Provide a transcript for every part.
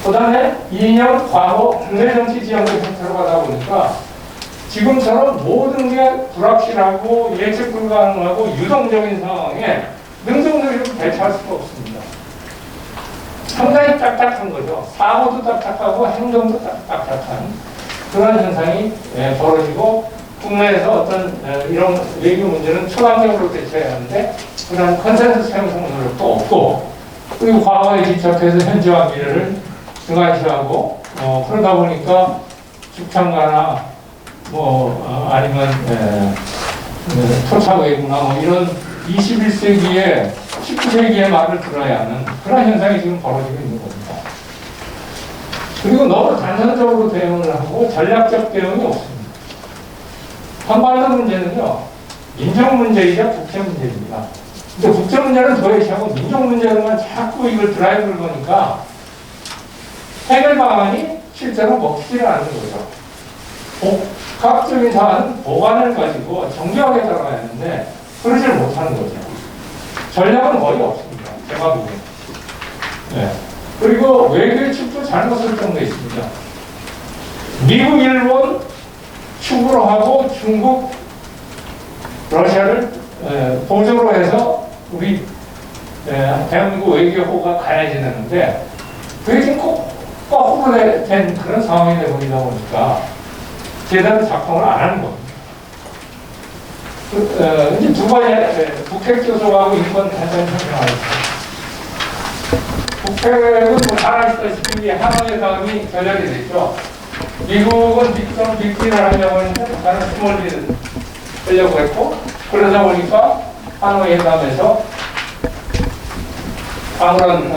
그 다음에 이념, 과거, 국내 정치 지형의 형태로 가다 보니까 지금처럼 모든 게 불확실하고 예측 불가능하고 유동적인 상황에 능동적으로 대처할 수가 없습니다. 상당히 딱딱한 거죠. 사고도 딱딱하고 행동도 딱딱한 그런 현상이 벌어지고 국내에서 어떤 이런 외교 문제는 초당적으로 대처해야 하는데 그런 컨센서스 형성 노력도 없고 그리고 과거에 집착해서 현재와 미래를 등한시하고 그러다 보니까 죽창가나 아니면 토착 외구나 이런 21세기에 19세기의 말을 들어야 하는 그런 현상이 지금 벌어지고 있는 겁니다. 그리고 너무 단선적으로 대응을 하고 전략적 대응이 없습니다. 한반도 문제는요, 민족 문제이자 국제 문제입니다. 근데 국제 문제는 도외시하고 민족 문제로만 자꾸 이걸 드라이브를 거니까 해결 방안이 실제로 먹히지를 않는 거죠. 복합적인 사안은 보관을 가지고 정교하게 들어가야 하는데 그러지를 못하는 거죠. 전략은 거의 없습니다. 제가 보기에는. 네. 그리고 외교의 축도 잘못 설정되어 있습니다. 미국, 일본 축으로 하고 중국, 러시아를 보조로 해서 우리 대한민국 외교호가 가야지 되는데 그게 지금 거꾸로 된 그런 상황이 되어버리다 보니까 제대로 작동을 안 하는 겁니다. 이제 두 번째 북핵교섭하고 인권 단전 설명하겠습니다. 북핵은 잘 아시다시피 하노이 회담이 결렬이 됐죠. 미국은 빅딜을 하려고 했는데 북한은 스몰딜을 하려고 했고 그러다 보니까 하노이 회담에서 아무런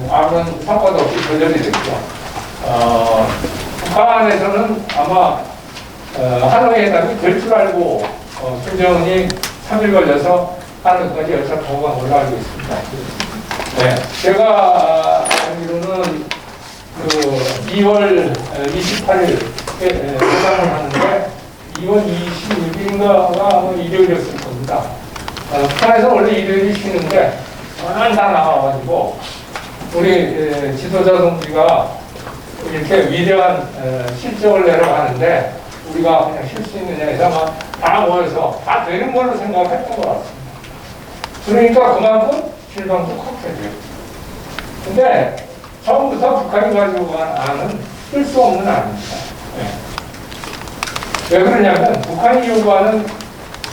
아무런 성과도 없이 결렬이 됐죠. 북한에서는 아마 하노이 회담이 될 줄 알고 김정은이 3일 걸려서 하노이까지 열차 타고 간 걸로 알고 있습니다. 네, 제가 알기로는 2월 28일 회담을 하는데 2월 26일인가가 일요일이었을 겁니다. 북한에서 원래 일요일이 쉬는데 다 나와가지고 우리 지도자 동지가 이렇게 위대한 실적을 내려가는데 우리가 그냥 쉴 수 있느냐 해서 다 모여서 다 되는 걸로 생각했던 것 같습니다. 그러니까 그만큼 실망도 컸겠죠. 근데 처음부터 북한이 가지고 간 안은 쓸 수 없는 안입니다. 네. 왜 그러냐면 북한이 요구하는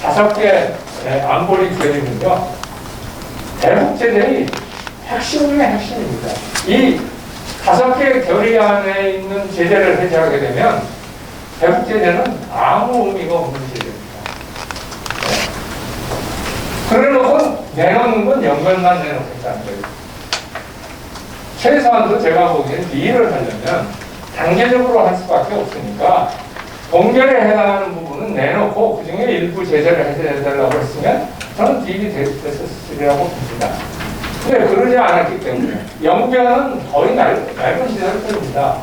5개 안보리 결의는요, 대북제재의 핵심 중의 핵심입니다. 이 5개 결의 안에 있는 제재를 해제하게 되면 대북제재는 아무 의미가 없는 제재입니다. 네. 그래놓고 내놓는 건 연결만 내놓겠다는 거예요. 최소한도 제가 보기엔 일을 하려면 단계적으로 할 수밖에 없으니까 동결에 해당하는 부분은 내놓고 그 중에 일부 제재를 해제해달라고 했으면 저는 딜이 됐었으리라고 봅니다. 근데 그러지 않았기 때문에 영변은 거의 얇은 시설을 뿐입니다.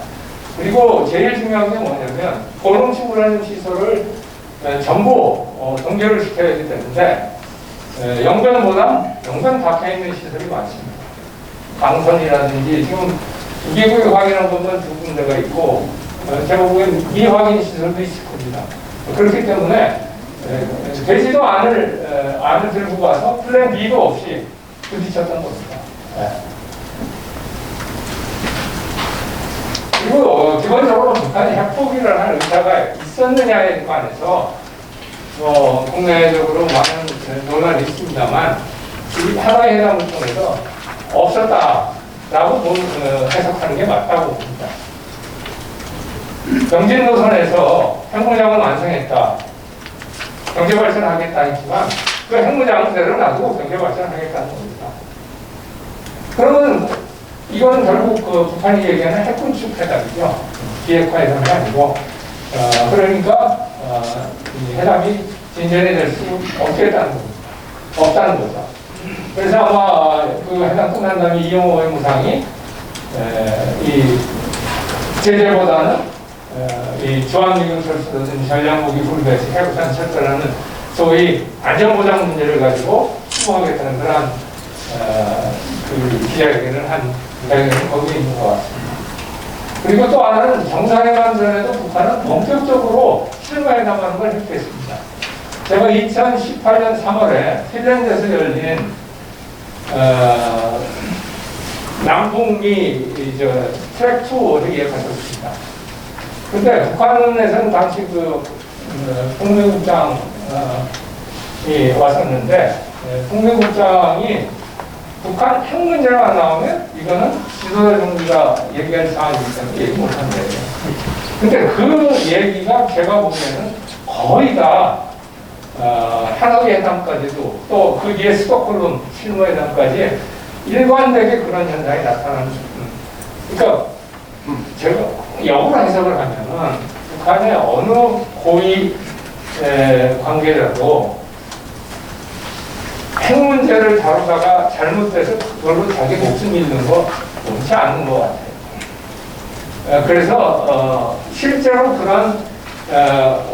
그리고 제일 중요한 게 뭐냐면 고농축을 시설을 전부 동결을 시켜야 되기 때문에 영변보다 영변 밖에 있는 시설이 많습니다. 강선이라든지 지금 기계구역 확인한 것만 2군데가 있고 제가 보기엔 미확인 시설도 있을 겁니다. 그렇기 때문에 되지도 않을 들고 가서 플랜 B도 없이 부딪혔던 겁니다. 네. 그리고 기본적으로 북한이 핵포기를 할 의사가 있었느냐에 관해서 국내적으로 많은 논란이 있습니다만 이 하나의 회담을 통해서 없었다라고 해석하는 게 맞다고 봅니다. 경제 노선에서 핵무장을 완성했다. 경제 발전하겠다 했지만 그 핵무장은 그대로 놔두고 경제 발전하겠다는 겁니다. 그러면 이건 결국 북한이 얘기하는 핵군축 회담이죠. 비핵화 회담이 아니고 그러니까 이 회담이 진전이 될 수 없다는 거죠. 그래서 아마 그 회담 끝난 다음에 이용호 외무상이 이 제재보다는 이 주한미군 철수라든지 전략무기 분배에서 해구산 철수라는 소위 안전보장 문제를 가지고 추구하겠다는 그러한 그 기자회견을 한 기자회견은 거기에 있는 것 같습니다. 그리고 또 하나는 정상회담 전에도 북한은 본격적으로 실무회담하는 걸 했겠습니다. 제가 2018년 3월에 핀란드에서 열린 남북미 트랙 투어를 예약하셨습니다. 근데 북한에서는 당시 국무국장이 왔었는데 국무국장이 북한 핵 문제만 나오면 이거는 지도자 정부가 얘기할 사안이기 때문에 얘기 못한대요. 근데 그 얘기가 제가 보기에는 거의 다 하노이 회담까지도 또 그 뒤에 스톡홀름 실무회담까지 일관되게 그런 현상이 나타나는. 그러니까 제가 역으로 해석을 하면은 북한의 어느 고위 관계자도 핵 문제를 다루다가 잘못돼서 그걸로 자기 목숨 잃는 거 옳지 않은 것 같아요. 그래서 실제로 그런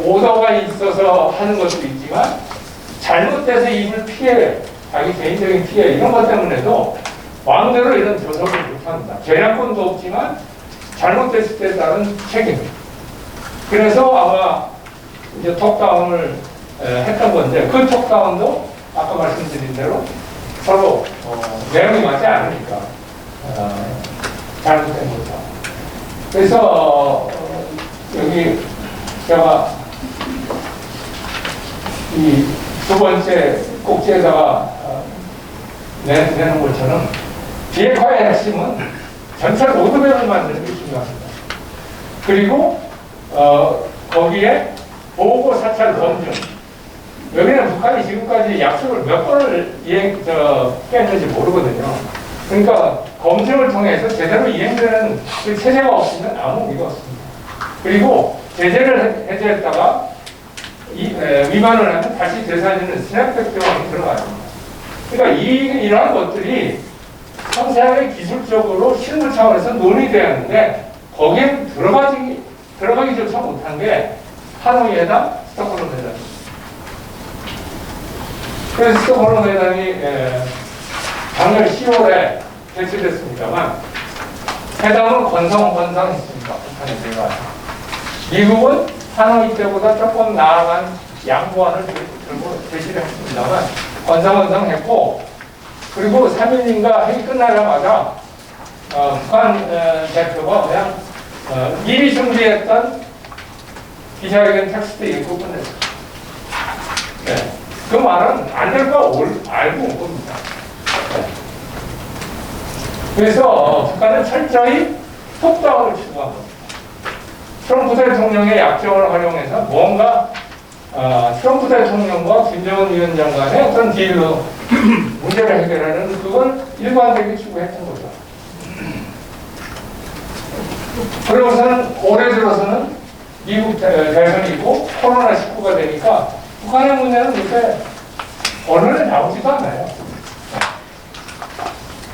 오더가 있어서 하는 것도 있지만 잘못돼서 입을 피해, 자기 개인적인 피해 이런 것 때문에도 마음대로 이런 조석을 못합니다. 계량권도 없지만 잘못됐을 때 따른 책임. 그래서 아마 이제 톡다운을 했던 건데 그 톡다운도 아까 말씀드린 대로 서로 내용이 맞지 않으니까 잘못된 거죠. 그래서 여기 제가 이 두 번째 꼭지에다가 내는 것처럼 비핵화의 핵심은 전체 로드맵을 만드는 게 중요합니다. 그리고 거기에 보고 사찰 검증. 여기는 북한이 지금까지 약속을 몇 번을 깼는지 모르거든요. 그러니까 검증을 통해서 제대로 이행되는 그 체제가 없으면 아무 의미가 없습니다. 그리고 제재를 해제했다가 위반을 하면 다시 되살리는 스냅백 조항이 들어가야 됩니다. 그러니까 이러한 것들이 상세하게 기술적으로 실무 차원에서 논의돼야 하는데 거기에 들어가기조차 못한 게 하노이 회담, 스톡홀름 회담입니다. 그래서 스톡홀름 회담이 작년 10월에 개최됐습니다만 회담은 건성했습니다. 북한에서. 미국은 하노이 때보다 조금 나아간 양보안을 들고 제시를 했습니다만 건성했고 그리고 3일인가 회의 끝나자마자 북한 대표가 그냥 미리 준비했던 기자회견 텍스트 읽고 끝냈어요. 네. 그 말은 안 될 거 알고 온 겁니다. 네. 그래서 북한은 철저히 톱다운을 추구한 겁니다. 트럼프 대통령의 약정을 활용해서 뭔가 트럼프 대통령과 김정은 위원장 간의 어떤 딜로 문제를 해결하는 그걸 일관되게 추구했던 거죠. 그러고서는 올해 들어서는 미국 대선이 있고 코로나19가 되니까 북한의 문제는 요새 언론에 나오지도 않아요.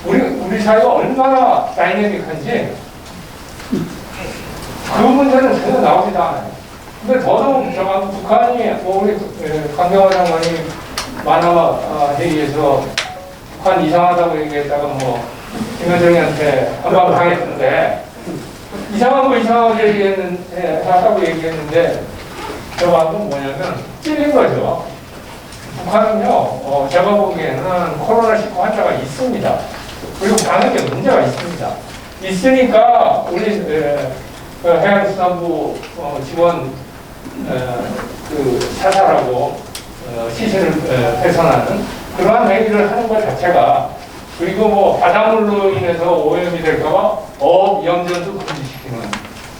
우리 사회가 얼마나 다이내믹한지 그 문제는 전혀 나오지도 않아요. 근데 더더욱 북한이 우리 강경화 장관이 만화 회의에서 북한 이상하다고 얘기했다가 김여정이한테 한번 당했는데 이상한 거 이상하게 하다고 얘기했는데 저 방금 뭐냐면 찔린 거죠. 북한은요, 제가 보기에는 코로나19 환자가 있습니다. 그리고 반응에 문제가 있습니다. 있으니까 우리 해양수산부 직원 사살하고 시신을 훼손하는 그러한 행위를 하는 것 자체가 그리고 바닷물로 인해서 오염이 될까봐 염전도 금지시키는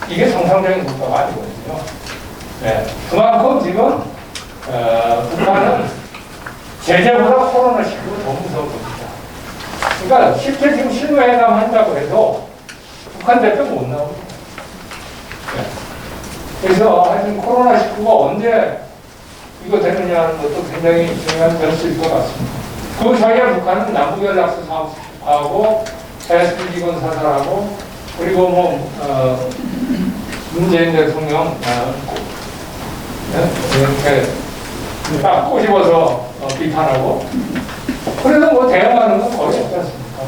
이게 정상적인 국가가 아니거든요. 네. 그만큼 지금 북한은 제재보다 코로나19가 더 무서운 겁니다. 그러니까 실제 지금 실무회담 한다고 해도 북한 대표 못 나옵니다. 네. 그래서 하여튼 코로나19가 언제 이거 되느냐는 것도 굉장히 중요한 변수일 것 같습니다. 그 사이에 북한은 남북연락소 사업하고 해외 직원 사살하고 그리고 문재인 대통령 이렇게 딱 꼬집어서 비판하고 그래도 대응하는 건 거의 없지 않습니까?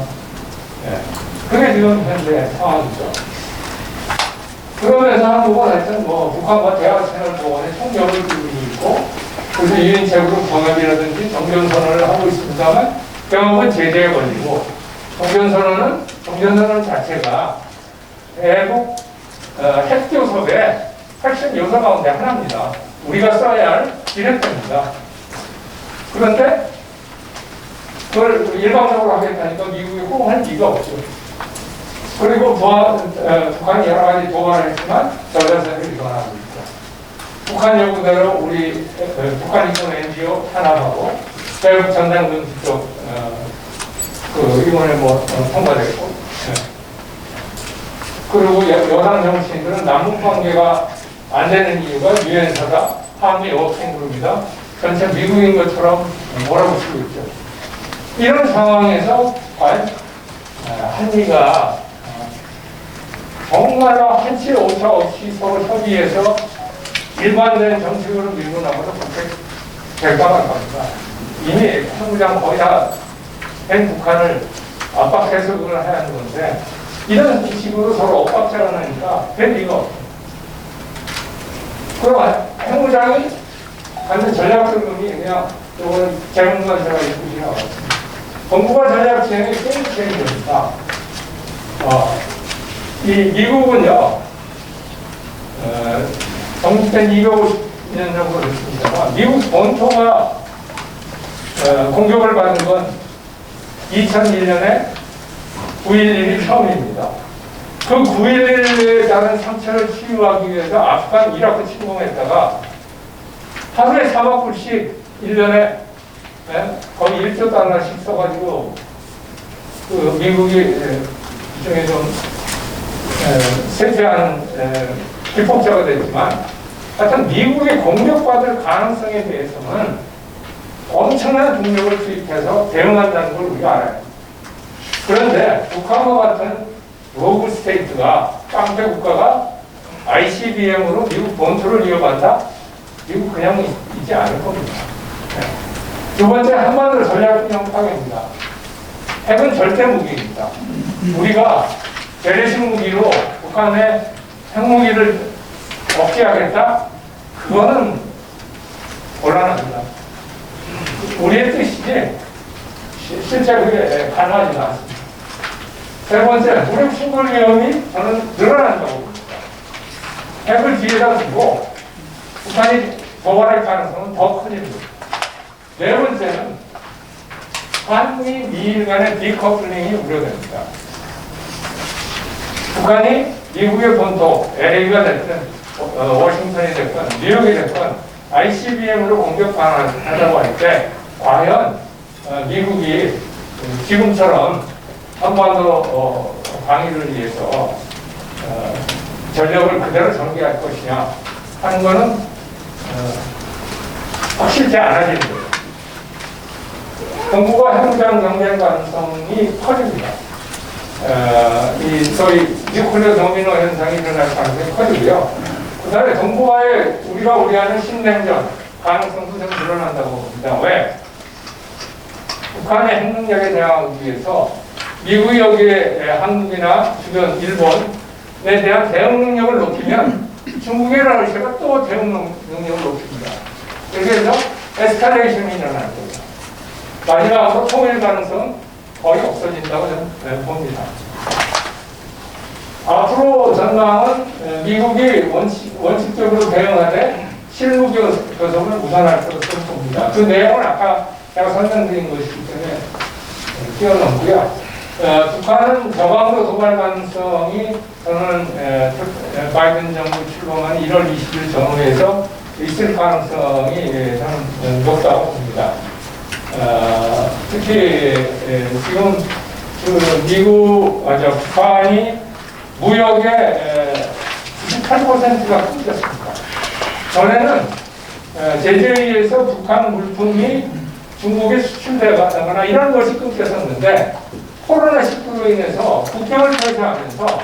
지금 현재 상황이죠. 그러면서 한국은 하여튼 북한과 대화 채널 보건에 총력을 기울이고 있고, 그래서 유인책으로 경협이라든지 정전선언을 하고 있습니다만, 경협은 제재에 걸리고, 정전선언 자체가 대북 핵교섭의 핵심 요소 가운데 하나입니다. 우리가 써야 할 기획입니다. 그런데 그걸 일방적으로 하겠다니까 미국이 호응할 리가 없죠. 그리고 북한이 여러 가지 도발을 했지만 저자세를 일어나고 있죠. 북한 요구대로 우리 북한 인권 NGO 탄압하고 대북 전당금 쪽 이번에 통과됐고, 그리고 여당 정치인들은 남북 관계가 안 되는 이유가 유엔사다, 한미 워킹그룹이다, 전체 미국인 것처럼 몰아붙이고 있죠. 이런 상황에서 과연 한미가 정말로 한치 오차 없이 서로 협의해서 일반적인 정책으로 밀고 나가서 그렇게 될까가 겁니다. 이미 한국장 거의 다 된 북한을 압박해서 그걸 해야 하는 건데, 이런 식으로 서로 엇박자가 나니까 될 리가 없습니다. 그럼 핵무장이 갖는 전략적금이 그냥 이거는 제목만 제가 읽고 나왔습니다. 정부가 전략 진행이 게임 체인저입니다. 이 미국은요, 정립된 250년 정도 됐습니다만, 미국 본토가 공격을 받은 건 2001년에 9.11이 처음입니다. 그 9.11에 따른 상처를 치유하기 위해서 아프간, 이라크 침공했다가 하루에 4만 불씩 1년에 거의 1조 달러씩 써가지고 미국이 일종의 좀 세세한 기폭제가 됐지만, 하여튼 미국이 공격받을 가능성에 대해서는 엄청난 중력을 투입해서 대응한다는 걸 우리가 알아요. 그런데 북한과 같은 로그 스테이트가, 깡패 국가가 ICBM으로 미국 본토를 위협한다? 미국 그냥 있지 않을 겁니다. 두 번째, 한반도 전략균형 파괴입니다. 핵은 절대 무기입니다. 우리가 재래식 무기로 북한의 핵무기를 억제하겠다? 그거는 곤란합니다. 우리의 뜻이지 실제 그게 가능하지 않습니다. 세 번째, 무력 충돌 위험이 저는 늘어난다고 봅니다. 핵을 뒤에다 두고 북한이 도발할 가능성은 더 커집니다. 네 번째는 한미 미일 간의 디커플링이 우려됩니다. 북한이 미국의 본토 LA가 됐든 워싱턴이 됐든 뉴욕이 됐든 ICBM으로 공격 방안하려고 할 때 과연 미국이 지금처럼 한반도 방위를 위해서 전력을 그대로 전개할 것이냐 하는 것은 확실치 않아지는 거예요. 정부가 핵무장 경쟁 가능성이 커집니다. 이 소위 뉴클리어 도미노 현상이 일어날 가능성이 커지고요. 그 다음에 정부와의 우리 하는 신냉전 가능성도 좀 늘어난다고 봅니다. 왜? 북한의 핵 능력에 대항하기 위해서 미국이 여기에 한국이나 주변 일본에 대한 대응 능력을 높이면 중국이나 러시아가 또 대응 능력을 높입니다. 그래서 에스컬레이션이 일어날 겁니다. 마지막으로 통일 가능성은 거의 없어진다고 저는 봅니다. 앞으로 전망은 미국이 원칙적으로 대응하되 실무 교섭을 우선할 것으로 봅니다. 그 내용은 아까 제가 설명드린 것이기 때문에 뛰어넘고요. 북한은 저강도 도발 가능성이 저는 바이든 정부 출범한 1월 20일 전후에서 있을 가능성이 저는 높다고 봅니다. 특히 지금 북한이 무역의 98%가 끊겼습니다. 전에는 제재에 의해서 북한 물품이 중국에 수출되거나 이런 것이 끊겼었는데, 코로나19로 인해서 국경을 폐쇄하면서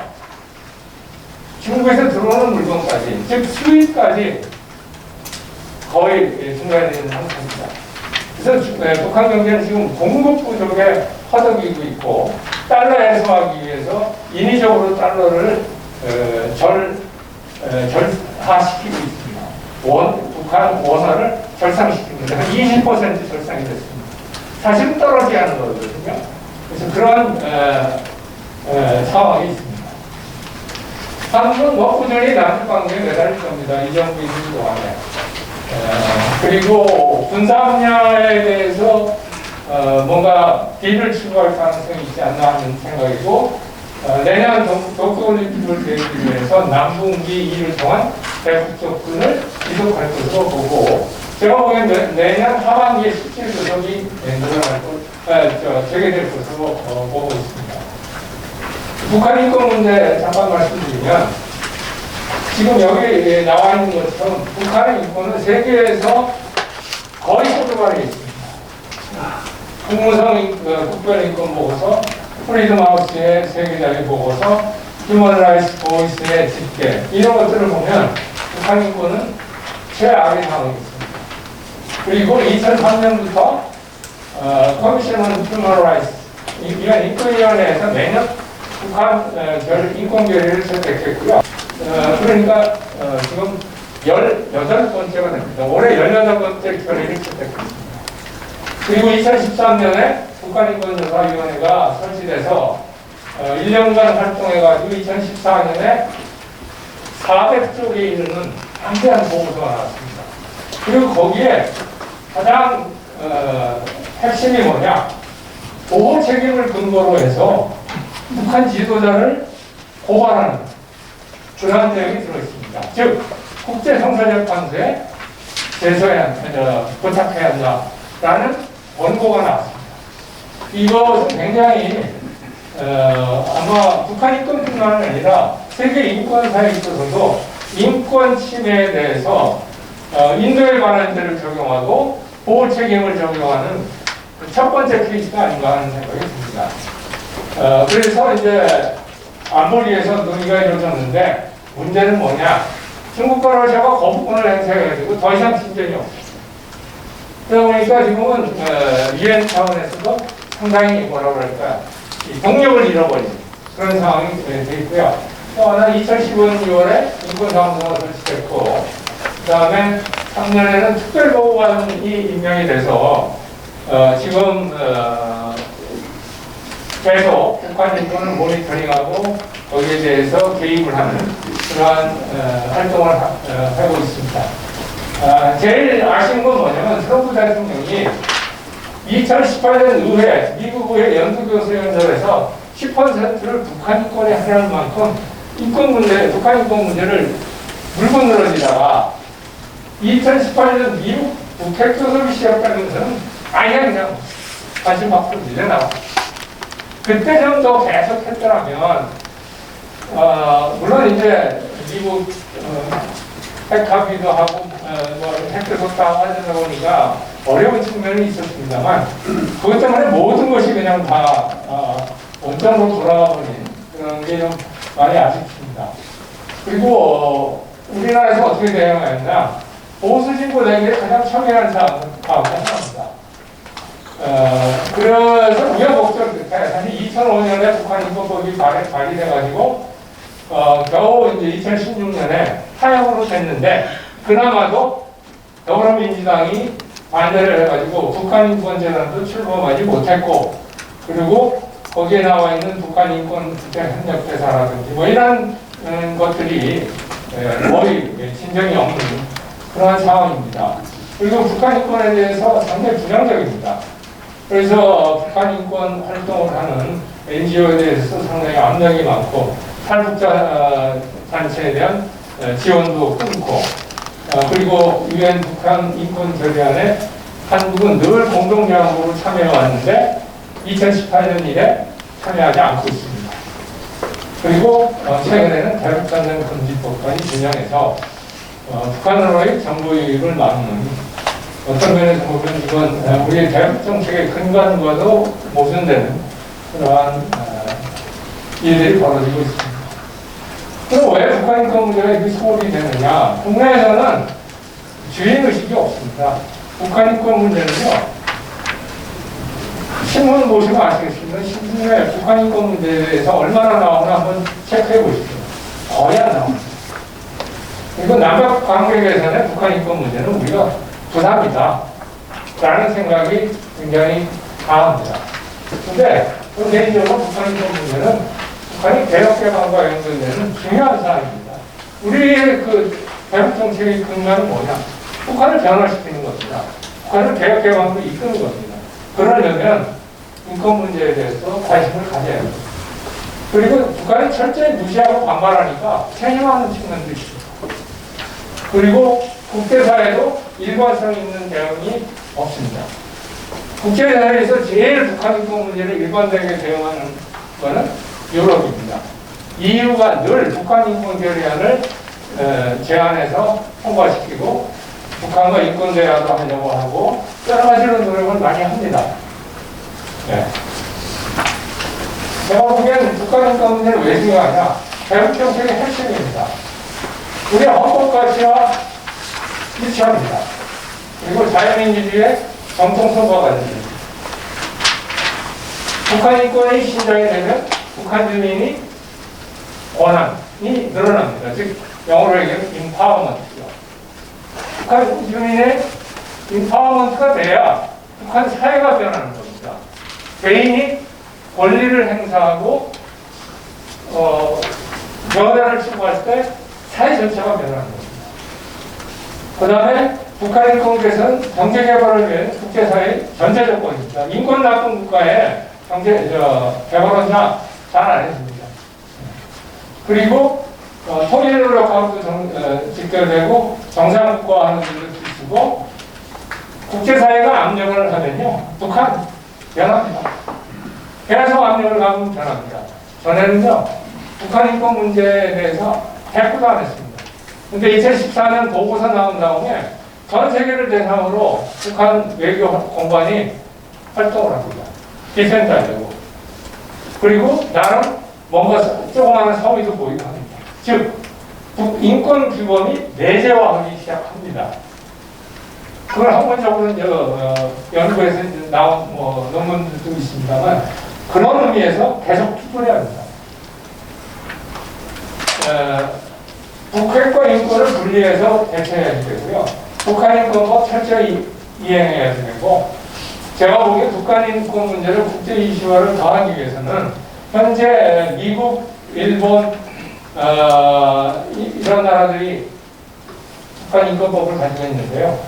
중국에서 들어오는 물건까지, 즉 수입까지 거의 중단되는 상태입니다. 그래서 북한 경제는 지금 공급 부족에 허덕이고 있고, 달러 해소하기 위해서 일시적으로 달러를 절하시키고 있습니다. 북한 원화를 절상시킵니다. 한 20% 절상이 됐습니다. 사실은 떨어지게 하는 거거든요. 그래서 그런 상황이 있습니다. 한국은 뭐 꾸준히 남북 관계에 매달릴 겁니다. 이 정부 있는 동안에. 그리고 군사 분야에 대해서 뭔가 딜을 추구할 가능성이 있지 않나 하는 생각이고, 내년 도쿄올림픽을 계획하기 위해서 남북미 2를 통한 대북 접근을 지속할 것으로 보고, 제가 보기엔 내년 하반기에 17조석이 늘어날 것, 재개될 것으로 보고 있습니다. 북한 인권 문제 잠깐 말씀드리면, 지금 여기 나와 있는 것처럼 북한의 인권은 세계에서 거의 호주관에 있습니다. 국무성 국별인권 보고서, 프리덤 하우스의 세계적인 보고서, 휴먼 라이츠 보이스의 집계, 이런 것들을 보면 북한 인권은 최악의 상황이 있습니다. 그리고 2003년부터 커미션 온 휴먼 라이츠, 이런 인권위원회에서 매년 북한 인권 결의를 채택했고요. 그러니까 지금 18번째가 됩니다. 올해 18번째 결의를 채택했습니다. 그리고 2013년에 북한인권조사위원회가 설치돼서 1년간 활동해가지고 2014년에 400쪽에 이르는 방대한 보고서가 나왔습니다. 그리고 거기에 가장 핵심이 뭐냐? 보호 책임을 근거로 해서 북한 지도자를 고발하는 그러한 내용이 들어있습니다. 즉, 국제형사재판소에 부탁해야 한다라는 원고가 나왔습니다. 이것은 굉장히 아마 북한 인권뿐만 아니라 세계 인권사에 있어서도 인권 침해에 대해서 인도에 관한 죄를 적용하고 보호 책임을 적용하는 첫 번째 케이스가 아닌가 하는 생각이 듭니다. 그래서 이제 안보리에서 논의가 이루어졌는데 문제는 뭐냐? 중국과 러시아가 거부권을 행사해가지고 더 이상 진전이 없어요. 그러다 보니까 지금은 유엔 차원에서도 상당히 뭐라고 할까, 동력을 잃어버린 그런 상황이 돼 있고요. 또 하나 2015년 6월에 인권사무소가 설치됐고, 그 다음에 3년에는 특별보호관이 임명이 돼서 지금 계속 북한 인권을 모니터링하고 거기에 대해서 개입을 하는 그러한 활동을 하고 있습니다. 제일 아쉬운 건 뭐냐면 트럼프 대통령이 2018년 의회, 미국 의회 연구교수연설에서 10%를 북한 인권에 하라는 만큼 북한 인권 문제를 물고 늘어지다가 2018년 미국 북핵 조섭이 시작하면서는 그냥 다시 밖으로 밀려나왔습니다. 그때 정도 계속 했더라면, 물론 이제 미국 핵합의도 하고, 핵도 다 하려다 보니까 어려운 측면이 있었습니다만, 그것 때문에 모든 것이 그냥 다 원점으로 돌아가 버린 그런 게 좀 많이 아쉽습니다. 그리고 우리나라에서 어떻게 대응했냐? 보수진보 내기에 가장 첨예한 사업을 합니다. 그래서 우여곡절 끝에 사실 2005년에 북한 인권법이 발의돼가지고 겨우 이제 2016년에 하향으로 됐는데, 그나마도 더불어민주당이 반대를 해가지고 북한 인권재단도 출범하지 못했고, 그리고 거기에 나와 있는 북한 인권 협력대사라든지 뭐 이런 것들이 거의 진전이 없는 그런 상황입니다. 그리고 북한 인권에 대해서 상당히 부정적입니다. 그래서 북한 인권 활동을 하는 NGO에 대해서 상당히 압력이 많고, 탈북자 단체에 대한 지원도 끊고, 그리고 유엔 북한 인권 결의안에 한국은 늘 공동연구로 참여해왔는데 2018년 이래 참여하지 않고 있습니다. 그리고 최근에는 대북전쟁 금지법까지 진행해서 북한으로의 정보 유입을 막는, 어떤 면에서 보면 이건 우리의 대북 정책의 근간과도 모순되는 그러한 일들이 벌어지고 있습니다. 그럼 왜 북한 인권 문제가 이렇게 소홀히 되느냐? 국내에서는 주인의식이 없습니다. 북한 인권 문제는요, 신문 보시면 아시겠습니다. 신문에 북한 인권 문제에 대해서 얼마나 나오나 한번 체크해 보십시오. 거의 안 나옵니다. 그리고 남북 관계 개선에 북한 인권 문제는 우리가 부담이다 라는 생각이 굉장히 강합니다. 근데 개인적으로 북한 인권 문제는 북한이 개혁 개방과 연결되는 중요한 사안입니다. 우리의 그 대북 정책의 근간은 뭐냐? 북한을 변화시키는 겁니다. 북한을 개혁 개방으로 이끄는 겁니다. 그러려면 인권 문제에 대해서 관심을 가져야 합니다. 그리고 북한이 철저히 무시하고 반발하니까 체념하는 측면도 있습니다. 그리고 국제사회도 일관성 있는 대응이 없습니다. 국제사회에서 제일 북한 인권 문제를 일관되게 대응하는 것은 유럽입니다. EU가 늘 북한 인권 결의안을 제안해서 통과시키고 북한과 인권 대화도 하려고 하고 여러 가지로 노력을 많이 합니다. 네. 제가 보기에는 북한 인권 문제는 왜 중요하냐? 대북 정책의 핵심입니다. 우리 헌법 가치와 일치합니다. 그리고 자유민주주의의 정통성과 관련됩니다. 북한 인권이 신장이 되면 북한 주민이 권한이 늘어납니다. 즉 영어로 얘기하면 임파워먼트죠. 북한 주민의 임파워먼트가 돼야 북한 사회가 변하는 겁니다. 개인이 권리를 행사하고 변화를 추구할 때 사회 전체가 변하는 겁니다. 그 다음에 북한 인권 개선, 경제 개발을 위한 국제사회의 전제 조건입니다. 인권 나쁜 국가에 개발은요 잘 안 해줍니다. 그리고 통일 노력하고도 직결되고 정상국가하는 일을 비추고 국제사회가 압력을 하면요 북한 변합니다. 계속 압력을 가면 변합니다. 전에는요 북한 인권 문제에 대해서 대꾸도 안 했습니다. 근데 2014년 보고서 나온 다음에 전 세계를 대상으로 북한 외교 공관이 활동을 합니다. 디센트하려고. 그리고 나름 뭔가 조그마한 성의도 보이고 합니다. 즉, 인권 규범이 내재화하기 시작합니다. 그걸 학문적으로 연구에서 나온 논문들도 있습니다만 그런 의미에서 계속 투표해야 합니다. 북핵과 인권을 분리해서 대처해야 되고요. 북한 인권법 철저히 이행해야 되고, 제가 보기에 북한 인권 문제를 국제 이슈화를 더하기 위해서는 현재 미국, 일본 이런 나라들이 북한 인권법을 가지고 있는데요.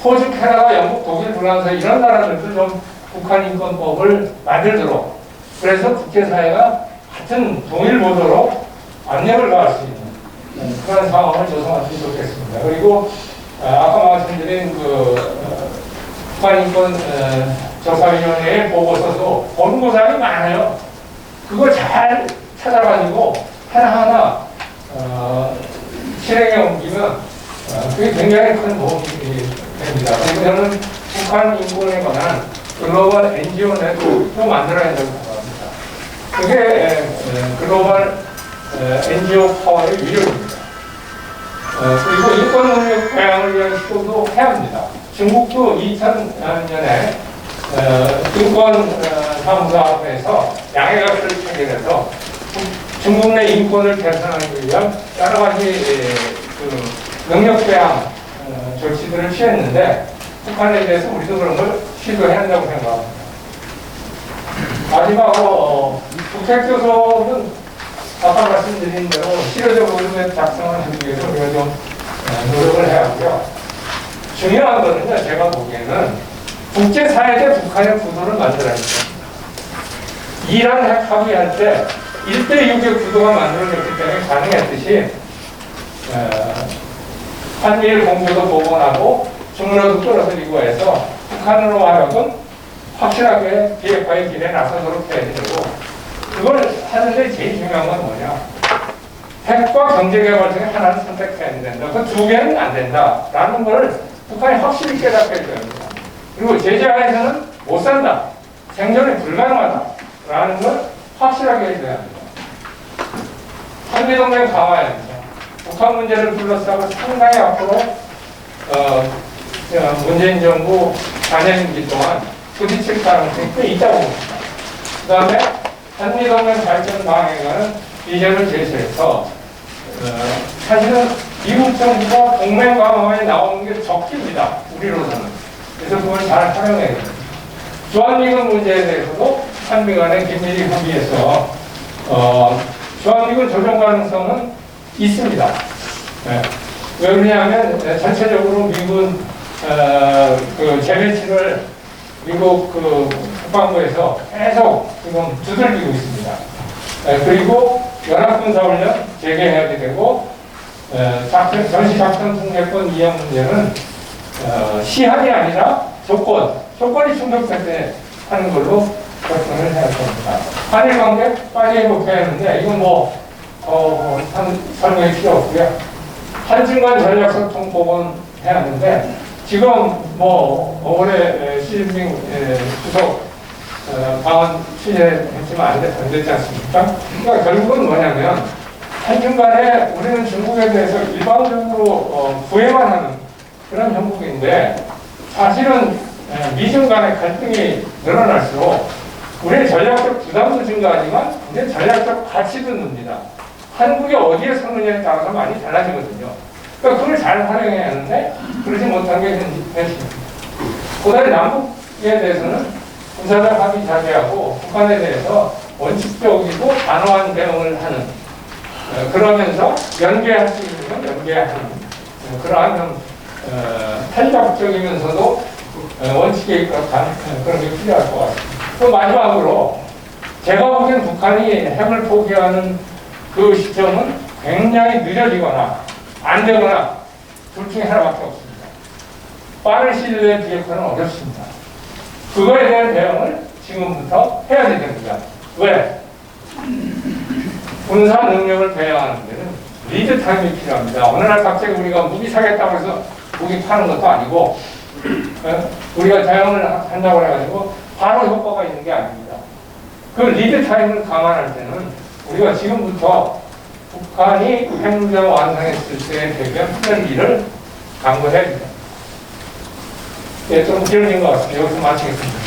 호주, 캐나다, 영국, 독일, 프랑스 이런 나라들도 좀 북한 인권법을 만들도록, 그래서 국제사회가 같은 동일 보도로 압력을 가할 수 있는 그런 상황을 조성하면 좋겠습니다. 그리고 아까 말씀드린 북한 인권 조사위원회의 보고서도 본고사항이 많아요. 그걸 잘 찾아가지고 하나하나 실행에 옮기면 그게 굉장히 큰 도움이 됩니다. 그리고 저는 북한 인권에 관한 글로벌 NGO 네트워크도 만들어야 된다고 생각합니다. 그게 글로벌 NGO 파워의 위력입니다. 그리고 인권 능력 배양을 위한 시도도 해야 합니다. 중국도 2000년에 인권 사무소에서 양해각서를 체결해서 중국 내 인권을 개선하기 위한 여러 가지 능력 배양 조치들을 취했는데 북한에 대해서 우리도 그런 걸 시도해야 한다고 생각합니다. 마지막으로 북핵교섭은 아까 말씀드린 대로 실효적으로 작성을 하기 위해서 우리가 좀 노력을 해야 하고요. 중요한 거는요, 제가 보기에는 국제사회 대 북한의 구도를 만들어야 합니다. 이란 핵 합의할 때 1대6의 구도가 만들어졌기 때문에 가능했듯이 한미일 공조도 복원하고 중로도 끌어들이고 해서 북한으로 하여금 확실하게 비핵화의 길에 나서도록 해야 되고, 그걸 하는데 제일 중요한 건 뭐냐? 핵과 경제개발 중에 하나를 선택해야 된다. 그 두 개는 안 된다. 라는 걸 북한이 확실히 깨닫게 해야 됩니다. 그리고 제재하에서는 못 산다. 생존이 불가능하다. 라는 걸 확실하게 해줘야 합니다. 한미동맹 강화해야 합니다. 북한 문제를 둘러싸고 상당히 앞으로 문재인 정부 4년기 동안 부딪힐 가능성이 꽤 있다고 봅니다. 그 다음에 한미동맹 발전 방향에는 비전을 제시해서 사실은 미국 정부가 동맹 강화에 나오는 게 적기입니다. 우리로서는. 그래서 그걸 잘 활용해야 됩니다. 주한미군 문제에 대해서도 한미 간의 긴밀히 협의해서 주한미군 조정 가능성은 있습니다. 네. 왜 그러냐면 전체적으로 미군 그 재배치를 미국 그 국방부에서 계속 지금 두들기고 있습니다. 그리고 연합군사훈련 재개해야 되고 전시작전 통제권 이행 문제는 시한이 아니라 조건이 충족될 때 하는 걸로 접근을 해야 됩니다. 한일 관계 빨리 해볼게 했는데 이건 설명이 필요 없고요. 한중간 전략소통 복원 해야 하는데 지금 올해 시진핑 주석 방언 취재했지만 안 됐지 않습니까? 그러니까 결국은 뭐냐면 한중간에 우리는 중국에 대해서 일방적으로 부해만 하는 그런 형국인데 사실은 미중 간의 갈등이 늘어날수록 우리의 전략적 부담도 증가하지만 이제 전략적 가치도 늡니다. 한국이 어디에 서느냐에 따라서 많이 달라지거든요. 그러니까 그걸 잘 활용해야 하는데 그러지 못한 게 현실입니다. 그다음에 남북에 대해서는 군사적 합의 자제하고 북한에 대해서 원칙적이고 단호한 대응을 하는 그러면서 연계할 수 있는 건 연계하는 그러한 좀 탄력적이면서도 원칙에 입각한 그런 게 필요할 것 같습니다. 또 마지막으로 제가 보기엔 북한이 핵을 포기하는 그 시점은 굉장히 늦어지거나 안 되거나 둘 중에 하나밖에 없습니다. 빠른 시일 내에 비핵화는 어렵습니다. 그거에 대한 대응을 지금부터 해야 됩니다. 왜? 군사 능력을 배양하는 데는 리드 타임이 필요합니다. 어느 날 갑자기 우리가 무기 사겠다고 해서 무기 파는 것도 아니고 우리가 대응을 한다고 해가지고 바로 효과가 있는 게 아닙니다. 그 리드 타임을 감안할 때는 우리가 지금부터 북한이 핵무장 완성했을 때 대비한 훈련기를 강구해야 됩니다. 예, 좀 길어진 것 같습니다. 여기서 마치겠습니다.